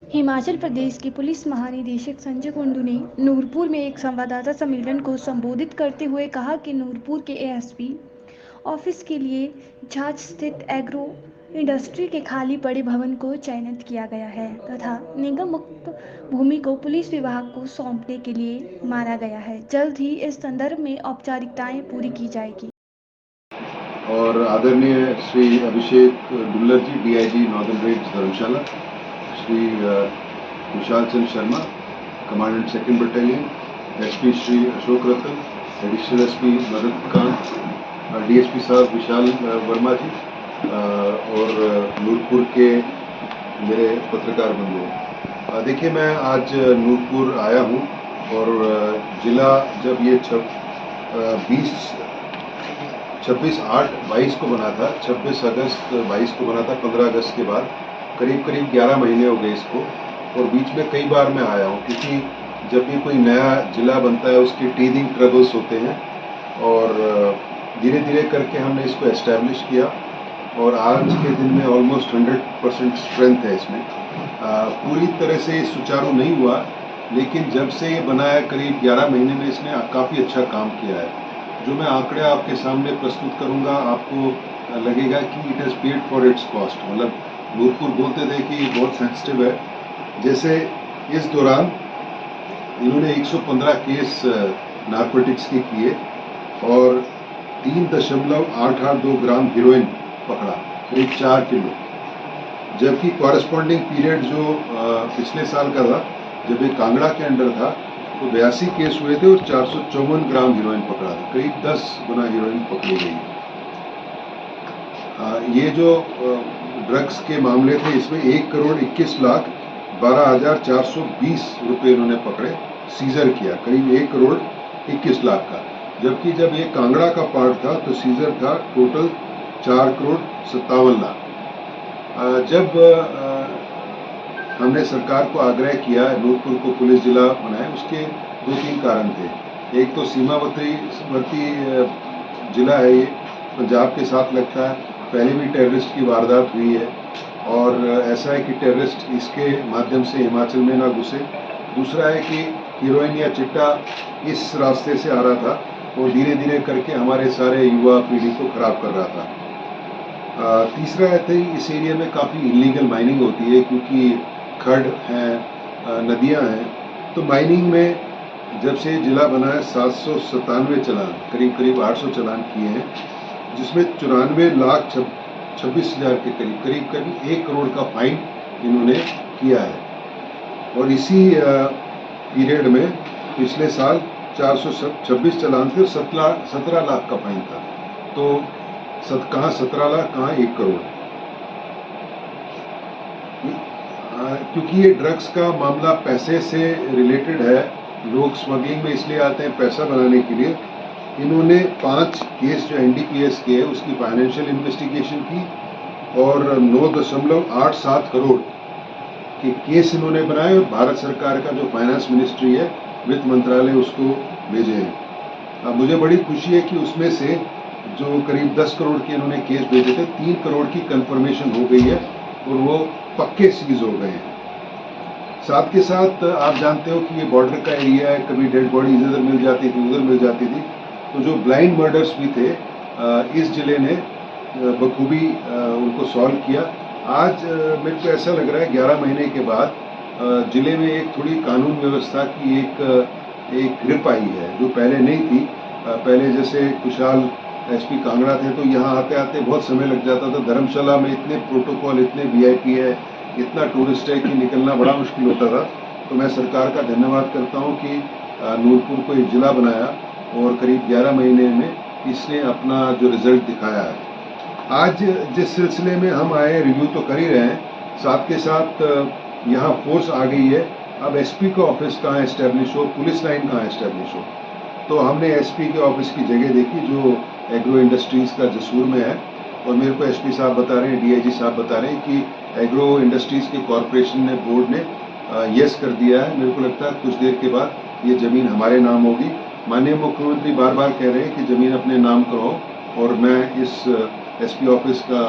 हिमाचल प्रदेश के पुलिस महानिदेशक संजय कुंडू ने नूरपुर में एक संवाददाता सम्मेलन को संबोधित करते हुए कहा कि नूरपुर के एएसपी ऑफिस के लिए झांझ स्थित एग्रो इंडस्ट्री के खाली पड़े भवन को चयनित किया गया है तथा निगम मुक्त भूमि को पुलिस विभाग को सौंपने के लिए माना गया है। जल्द ही इस संदर्भ में औपचारिकताएं पूरी की जाएगी। और आदरणीय Shri Abhishek Dullar ji, DIG northern range Dharamshala, Shri Vishal Chand Sharma, commandant second battalion, SP Shri Ashok Ratan, additional SP Madad Kant, DSP साहब विशाल वर्मा जी, और नूरपुर के मेरे पत्रकार बंधु। देखिए, मैं आज नूरपुर आया हूँ और जिला जब ये 26/8/22 को बना था, 26 अगस्त 22 को बना था, 15 अगस्त के बाद करीब 11 महीने हो गए इसको। और बीच में कई बार मैं आया हूँ, क्योंकि जब भी कोई नया जिला बनता है उसके टीदिंग ट्रबल्स होते हैं, और धीरे धीरे करके हमने इसको एस्टैब्लिश किया और आज के दिन में ऑलमोस्ट 100% स्ट्रेंथ है इसमें। पूरी तरह से सुचारू नहीं हुआ, लेकिन जब से ये बना है करीब 11 महीने में इसने काफ़ी अच्छा काम किया है। जो मैं आंकड़े आपके सामने प्रस्तुत करूंगा, आपको लगेगा कि it has paid for its cost. मतलब नूरपुर बोलते थे कि बहुत सेंसिटिव है। जैसे इस दौरान इन्होंने 115 केस नारकोटिक्स के किए और 3.882 ग्राम हीरोइन पकड़ा, करीब 4 किलो। जबकि कॉरेस्पॉन्डिंग पीरियड जो पिछले साल का था, जब ये कांगड़ा के अंडर था, तो 82 केस हुए थे और 454 ग्राम हीरोइन पकड़ा था, करीब 10 गुना हीरोइन पकड़ी गई। ये जो ड्रग्स के मामले थे, इसमें 1,21,12,420 रुपये इन्होंने पकड़े, सीजर किया करीब 1,21,00,000 का। जबकि जब ये कांगड़ा का पार्ट था तो सीजर था टोटल 4,57,00,000। जब हमने सरकार को आग्रह किया नूरपुर को पुलिस जिला बनाए, उसके 2-3 कारण थे। एक तो सीमावर्ती जिला है, ये पंजाब के साथ लगता है, पहले भी टेररिस्ट की वारदात हुई है और ऐसा है कि टेररिस्ट इसके माध्यम से हिमाचल में ना घुसे। दूसरा है कि हीरोइन या चिट्टा इस रास्ते से आ रहा था और धीरे धीरे करके हमारे सारे युवा पीढ़ी को खराब कर रहा था। तीसरा है कि इस एरिया में काफ़ी इलीगल माइनिंग होती है, क्योंकि खड्ड हैं, नदियां हैं। तो माइनिंग में जब से जिला बना है 797 चालान, करीब 800 चालान किए हैं, जिसमें 94,26,000 के करीब 1 करोड़ का फाइन इन्होंने किया है। और इसी पीरियड में पिछले साल 426 चालान थे और 17 लाख का फाइन था। तो कहाँ 17 लाख, कहाँ 1 करोड़। क्योंकि ये ड्रग्स का मामला पैसे से रिलेटेड है, लोग स्मगलिंग में इसलिए आते हैं पैसा बनाने के लिए। इन्होंने 5 केस जो एनडीपीएस के है उसकी फाइनेंशियल इन्वेस्टिगेशन की और 9.87 करोड़ के केस इन्होंने बनाए और भारत सरकार का जो फाइनेंस मिनिस्ट्री है, वित्त मंत्रालय, उसको भेजे हैं। अब मुझे बड़ी खुशी है कि उसमें से जो करीब 10 करोड़ के इन्होंने केस भेजे थे, 3 करोड़ की कंफर्मेशन हो गई है और वो पक्के सीज हो गए हैं। साथ के साथ आप जानते हो कि ये बॉर्डर का एरिया है, कभी डेड बॉडी इधर मिल जाती थी, उधर मिल जाती थी। तो जो ब्लाइंड मर्डर्स भी थे, इस जिले ने बखूबी उनको सॉल्व किया। आज मेरे को ऐसा लग रहा है 11 महीने के बाद जिले में एक थोड़ी कानून व्यवस्था की एक ग्रिप आई है, जो पहले नहीं थी। पहले जैसे कुशाल एसपी कांगड़ा थे तो यहाँ आते आते बहुत समय लग जाता था। धर्मशाला में इतने प्रोटोकॉल, इतने वीआईपी है, इतना टूरिस्ट है कि निकलना बड़ा मुश्किल होता था। तो मैं सरकार का धन्यवाद करता हूँ कि नूरपुर को एक जिला बनाया और करीब 11 महीने में इसने अपना जो रिजल्ट दिखाया है। आज जिस सिलसिले में हम आए, रिव्यू तो कर ही रहे हैं, साथ के साथ यहाँ फोर्स आ गई है। अब एसपी का ऑफिस कहाँ एस्टेब्लिश हो, पुलिस लाइन कहाँ एस्टेब्लिश हो। तो हमने एसपी के ऑफिस की जगह देखी जो एग्रो इंडस्ट्रीज़ का जसूर में है, और मेरे को एसपी साहब बता रहे हैं, डीआईजी साहब बता रहे हैं कि एग्रो इंडस्ट्रीज़ के कॉरपोरेशन ने, बोर्ड ने यस कर दिया है। मेरे को लगता है कुछ देर के बाद ये ज़मीन हमारे नाम होगी। माननीय मुख्यमंत्री बार बार कह रहे हैं कि ज़मीन अपने नाम कराओ, और मैं इस एसपी ऑफिस का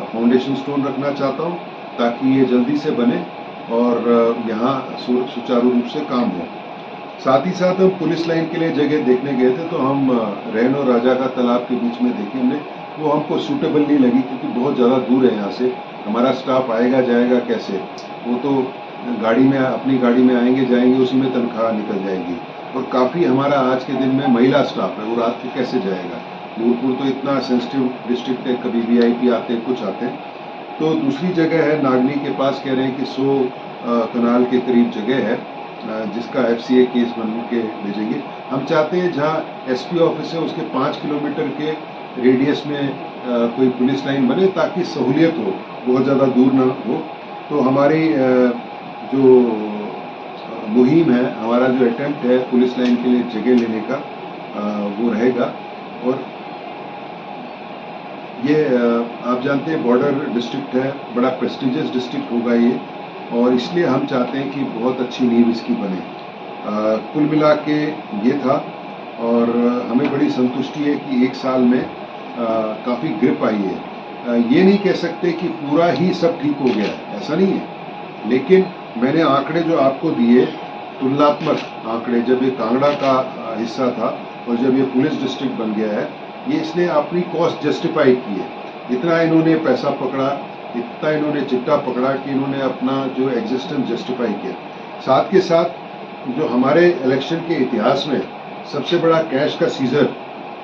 फाउंडेशन स्टोन रखना चाहता हूँ ताकि ये जल्दी से बने और यहाँ सुचारू रूप से काम हो। साथ ही साथ हम पुलिस लाइन के लिए जगह देखने गए थे, तो हम रैन और राजा का तालाब के बीच में देखे हमने, वो हमको सूटेबल नहीं लगी क्योंकि बहुत ज़्यादा दूर है यहाँ से। हमारा स्टाफ आएगा जाएगा कैसे, वो तो गाड़ी में अपनी गाड़ी में आएंगे जाएंगे, उसी में तनख्वाह निकल जाएगी। और काफ़ी हमारा आज के दिन में महिला स्टाफ है, वो रात को कैसे जाएगा। नूरपुर तो इतना सेंसिटिव डिस्ट्रिक्ट है, कभी VIP आते हैं, कुछ आते हैं। तो दूसरी जगह है नागनी के पास, कह रहे हैं कि 100 कनाल के करीब जगह है जिसका FCA केस बन के भेजेंगे। हम चाहते हैं जहाँ SP ऑफिस है उसके 5 किलोमीटर के रेडियस में कोई पुलिस लाइन बने ताकि सहूलियत हो, बहुत ज़्यादा दूर ना हो। तो हमारी जो मुहिम है, हमारा जो अटेम्प्ट है पुलिस लाइन के लिए जगह लेने का, वो रहेगा। और ये आप जानते हैं बॉर्डर डिस्ट्रिक्ट है, बड़ा प्रेस्टिजियस डिस्ट्रिक्ट होगा ये, और इसलिए हम चाहते हैं कि बहुत अच्छी नींव इसकी बने। कुल मिला के ये था, और हमें बड़ी संतुष्टि है कि 1 साल में काफ़ी ग्रिप आई है। ये नहीं कह सकते कि पूरा ही सब ठीक हो गया है, ऐसा नहीं है, लेकिन मैंने आंकड़े जो आपको दिए, तुलनात्मक आंकड़े, जब ये कांगड़ा का हिस्सा था और जब ये पुलिस डिस्ट्रिक्ट बन गया है, ये इसने अपनी कॉस्ट जस्टिफाई की है। इतना इन्होंने पैसा पकड़ा, इतना इन्होंने चिट्टा पकड़ा कि इन्होंने अपना जो एग्जिस्टेंस जस्टिफाई किया। साथ के साथ जो हमारे इलेक्शन के इतिहास में सबसे बड़ा कैश का सीजर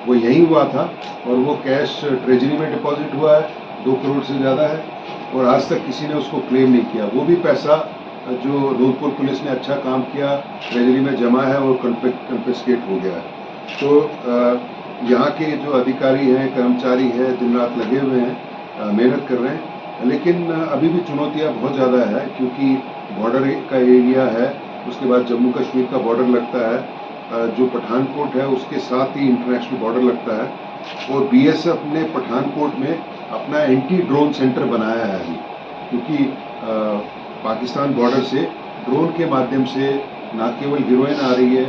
वो यही हुआ था, और वो कैश ट्रेजरी में डिपॉजिट हुआ है, 2 करोड़ से ज़्यादा है, और आज तक किसी ने उसको क्लेम नहीं किया। वो भी पैसा जो नूरपुर पुलिस ने अच्छा काम किया ट्रेजरी में जमा है और कन्फिस्केट हो गया है। तो यहाँ के जो अधिकारी हैं, कर्मचारी हैं, दिन रात लगे हुए हैं, मेहनत कर रहे हैं, लेकिन अभी भी चुनौतियाँ बहुत ज़्यादा है क्योंकि बॉर्डर का एरिया है, उसके बाद जम्मू कश्मीर का बॉर्डर लगता है, जो पठानकोट है उसके साथ ही इंटरनेशनल बॉर्डर लगता है, और BSF ने पठानकोट में अपना एंटी ड्रोन सेंटर बनाया है अभी, क्योंकि पाकिस्तान बॉर्डर से ड्रोन के माध्यम से न केवल हीरोइन आ रही है,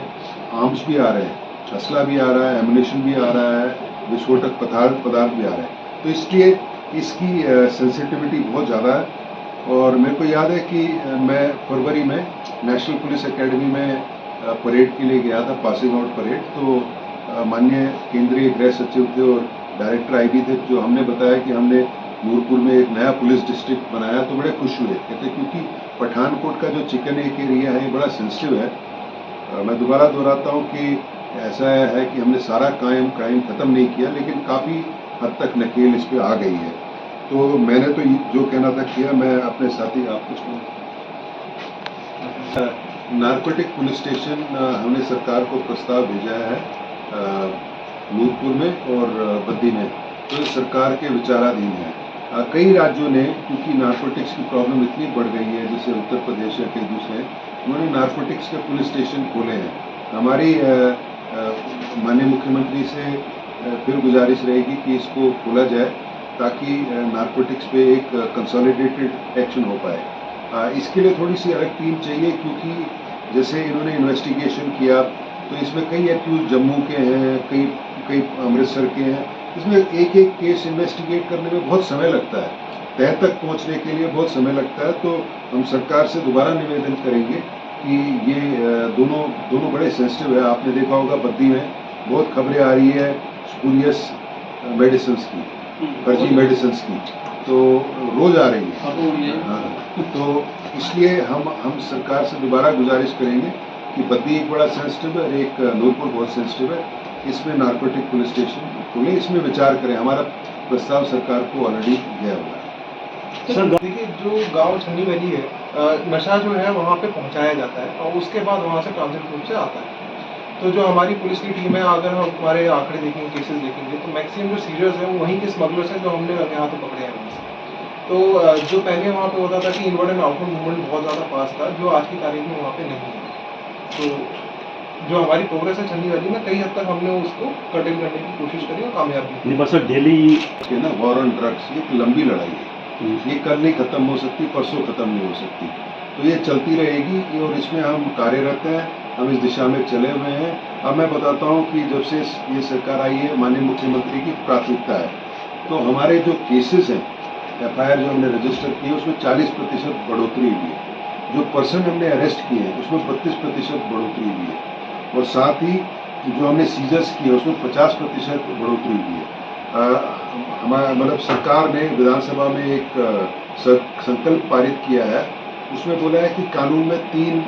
आर्म्स भी आ रहे हैं, असला भी आ रहा है, एमुनेशन भी आ रहा है, विस्फोटक पदार्थ भी आ रहे हैं। तो इसलिए इसकी सेंसिटिविटी बहुत ज़्यादा है। और मेरे को याद है कि मैं फरवरी में नेशनल पुलिस एकेडमी में परेड के लिए गया था, पासिंग आउट परेड। तो माननीय केंद्रीय गृह सचिव थे और डायरेक्टर IB थे, जो हमने बताया कि हमने नूरपुर में एक नया पुलिस डिस्ट्रिक्ट बनाया, तो बड़े खुश हुए। कहते क्योंकि पठानकोट का जो चिकन एक एरिया है ये बड़ा सेंसिटिव है। मैं दोबारा दोहराता हूँ कि ऐसा है कि हमने सारा क्राइम खत्म नहीं किया, लेकिन काफ़ी हद तक नकेल इस पर आ गई है। तो मैंने तो जो कहना था किया। मैं अपने साथी, आप कुछ नारकोटिक पुलिस स्टेशन हमने सरकार को प्रस्ताव भेजा है नूरपुर में और बद्दी में, तो सरकार के विचाराधीन है। कई राज्यों ने, क्योंकि नारकोटिक्स की प्रॉब्लम इतनी बढ़ गई है, जैसे उत्तर प्रदेश या कई दूसरे, उन्होंने नारकोटिक्स के पुलिस स्टेशन खोले हैं। हमारी माननीय मुख्यमंत्री से फिर गुजारिश रहेगी कि इसको खोला जाए ताकि नारकोटिक्स पे एक कंसोलिडेटेड एक्शन हो पाए। इसके लिए थोड़ी सी अलग टीम चाहिए, क्योंकि जैसे इन्होंने इन्वेस्टिगेशन किया तो इसमें कई एक्यूज जम्मू के हैं, कई अमृतसर के हैं। इसमें एक एक केस इन्वेस्टिगेट करने में बहुत समय लगता है, तह तक पहुंचने के लिए बहुत समय लगता है। तो हम सरकार से दोबारा निवेदन करेंगे कि ये दोनों बड़े सेंसिटिव है। आपने देखा होगा बद्दी में बहुत खबरें आ रही है स्पूरियस मेडिसिन की, फर्जी मेडिसिन की, तो रोज आ रही है। हाँ, तो इसलिए हम सरकार से दोबारा गुजारिश करेंगे कि बद्दी एक बड़ा सेंसिटिव है और एक नूरपुर बहुत सेंसिटिव है, इसमें नारकोटिक पुलिस स्टेशन खोले, इसमें विचार करें। हमारा प्रस्ताव सरकार को ऑलरेडी गया हुआ है। सर देखिए, जो गांव छन्नी वैली है, नशा जो है वहाँ पे पहुँचाया जाता है और उसके बाद वहाँ से ट्रांजिट रूप से आता है। तो जो हमारी पुलिस की टीम है, अगर हम हमारे आंकड़े देखेंगे, केसेस देखेंगे, तो मैक्सिमम जो सीरियस है वो वहीं के स्मगलर्स हैं जो हमने यहाँ तो पकड़े हैं वहाँ से। तो जो पहले वहाँ पे होता था कि इनवर्ड एंड आउटवर्ड मूवमेंट बहुत ज़्यादा फास्ट था, जो आज की तारीख में वहाँ पे नहीं है। तो जो हमारी प्रोग्रेस है छन्नी वैली में, कई हद तक हमने उसको कर्टेल करने की कोशिश करी और कामयाब भी। बस डेली ना वॉर ऑन ड्रग्स एक लंबी लड़ाई है, ये कल नहीं खत्म हो सकती, परसों खत्म नहीं हो सकती, तो ये चलती रहेगी और इसमें हम कार्यरत हैं, हम इस दिशा में चले हुए हैं। अब मैं बताता हूँ कि जब से ये सरकार आई है, माननीय मुख्यमंत्री की प्राथमिकता है, तो हमारे जो केसेस हैं, FIR जो हमने रजिस्टर किए, उसमें 40% बढ़ोतरी हुई है। जो पर्सन हमने अरेस्ट किए हैं उसमें 32% बढ़ोतरी हुई है और साथ ही जो हमने सीजर्स किए उसमें 50% बढ़ोतरी हुई है। हमारा मतलब सरकार ने विधानसभा में एक संकल्प पारित किया है, उसमें बोला है कि कानून में 3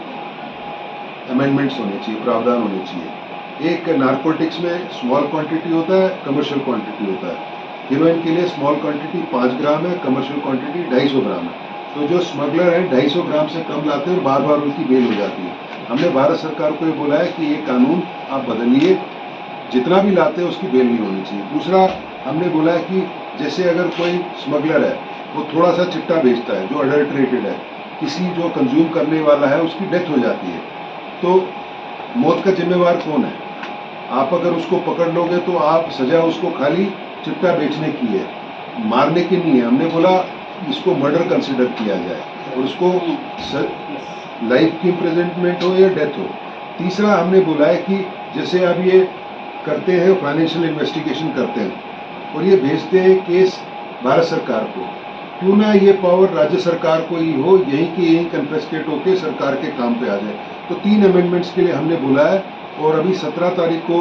अमेंडमेंट्स होने चाहिए, प्रावधान होने चाहिए। एक नारकोटिक्स में स्मॉल क्वांटिटी होता है, कमर्शियल क्वांटिटी होता है। हीरोइन के लिए स्मॉल क्वांटिटी 5 ग्राम है, कमर्शियल क्वांटिटी 250 ग्राम है। तो जो स्मगलर है 250 ग्राम से कम लाते हैं और बार बार उनकी बेल हो जाती है। हमने भारत सरकार को ये बोला है कि ये कानून आप बदलिए, जितना भी लाते हैं उसकी बेल नहीं होनी चाहिए। दूसरा हमने बोला है कि जैसे अगर कोई स्मगलर है वो थोड़ा सा चिट्टा बेचता है जो अडल्ट्रेटेड है, किसी जो कंज्यूम करने वाला है उसकी डेथ हो जाती है, तो मौत का जिम्मेवार कौन है? आप अगर उसको पकड़ लोगे तो आप सजा उसको खाली चिट्टा बेचने की है, मारने की नहीं है। हमने बोला इसको मर्डर कंसिडर किया जाए और उसको लाइफ की इम्प्रिजनमेंट हो या डेथ हो। तीसरा हमने बोला है कि जैसे अब ये करते हैं फाइनेंशियल इन्वेस्टिगेशन करते हैं और ये भेजते हैं केस भारत सरकार को, क्यों ना ये पावर राज्य सरकार को ही हो, यहीं की यहीं कन्फेस्केट होकर सरकार के काम पे आ जाए। तो 3 अमेंडमेंट्स के लिए हमने बोला है और अभी 17 तारीख को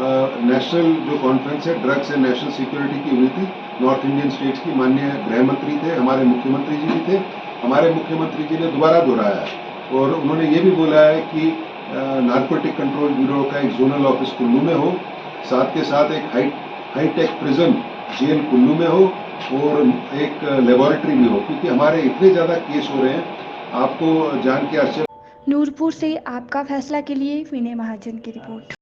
नेशनल जो कॉन्फ्रेंस है ड्रग्स एंड नेशनल सिक्योरिटी की हुई थी, नॉर्थ इंडियन स्टेट्स की माननीय गृह मंत्री थे, हमारे मुख्यमंत्री जी भी थे। हमारे मुख्यमंत्री जी ने दोबारा दोहराया और उन्होंने ये भी बोला है कि नारकोटिक कंट्रोल ब्यूरो का एक जोनल ऑफिस कुल्लू में हो, साथ के साथ एक हाईटेक प्रिजन जेल कुल्लू में हो और एक लेबोरेटरी भी हो, क्योंकि हमारे इतने ज़्यादा केस हो रहे हैं। आपको जान के आश्चर्य। नूरपुर से आपका फैसला के लिए विनय महाजन की रिपोर्ट।